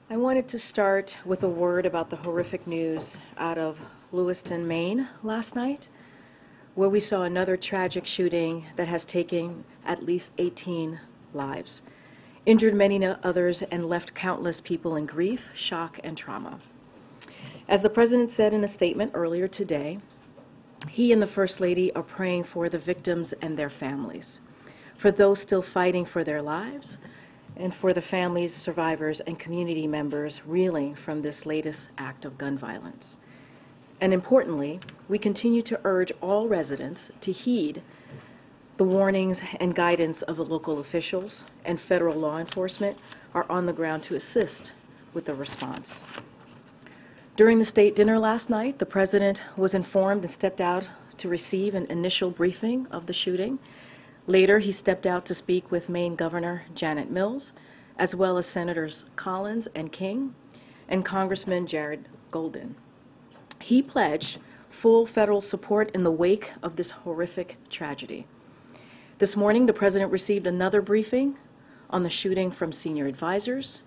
I wanted to start with a word about the horrific news out of Lewiston, Maine last night, where we saw another tragic shooting that has taken at least 18 lives, injured many others, and left countless people in grief, shock, and trauma. As the President said in a statement earlier today, he and the First Lady are praying for the victims and their families, for those still fighting for their lives, and for the families, survivors, and community members reeling from this latest act of gun violence. And importantly, we continue to urge all residents to heed the warnings and guidance of the local officials, and federal law enforcement are on the ground to assist with the response. During the state dinner last night, the President was informed and stepped out to receive an initial briefing of the shooting. Later, he stepped out to speak with Maine Governor Janet Mills, as well as Senators Collins and King, and Congressman Jared Golden. He pledged full federal support in the wake of this horrific tragedy. This morning, the President received another briefing on the shooting from senior advisors,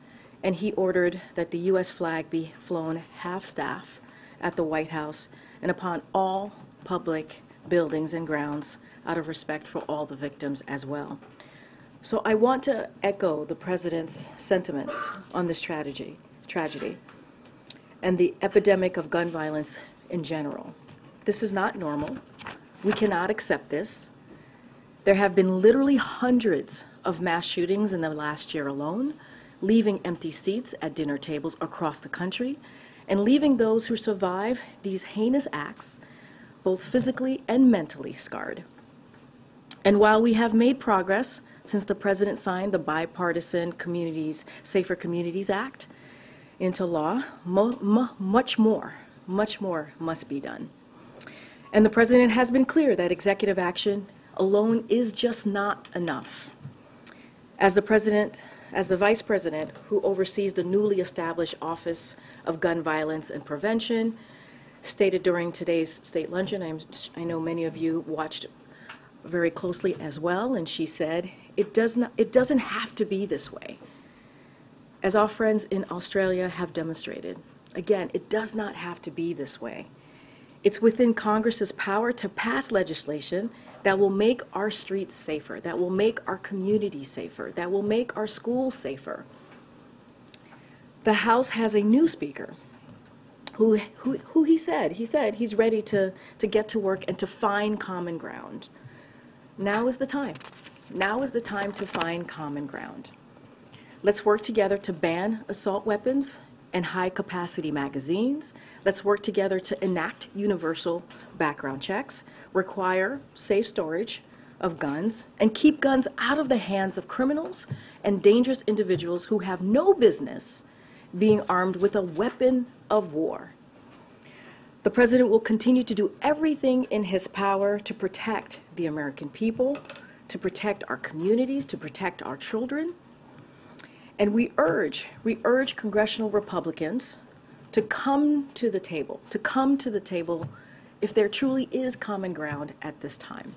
and he ordered that the U.S. flag be flown half-staff at the White House and upon all public buildings and grounds out of respect for all the victims as well. So I want to echo the President's sentiments on this tragedy and the epidemic of gun violence in general. This is not normal. We cannot accept this. There have been literally hundreds of mass shootings in the last year alone, leaving empty seats at dinner tables across the country, and leaving those who survive these heinous acts both physically and mentally scarred. And while we have made progress since the President signed the bipartisan Safer Communities Act into law, much more must be done. And the President has been clear that executive action alone is just not enough. As the Vice President who oversees the newly established Office of Gun Violence and Prevention stated during today's state luncheon, I know many of you watched very closely as well, and she said, it doesn't have to be this way. As our friends in Australia have demonstrated, again, it does not have to be this way. It's within Congress's power to pass legislation that will make our streets safer, that will make our communities safer, that will make our schools safer. The House has a new speaker who he said he's ready to get to work and to find common ground. Now is the time. Now is the time to find common ground. Let's work together to ban assault weapons and high-capacity magazines. Let's work together to enact universal background checks, require safe storage of guns, and keep guns out of the hands of criminals and dangerous individuals who have no business being armed with a weapon of war. The President will continue to do everything in his power to protect the American people, to protect our communities, to protect our children. And we urge congressional Republicans to come to the table if there truly is common ground at this time.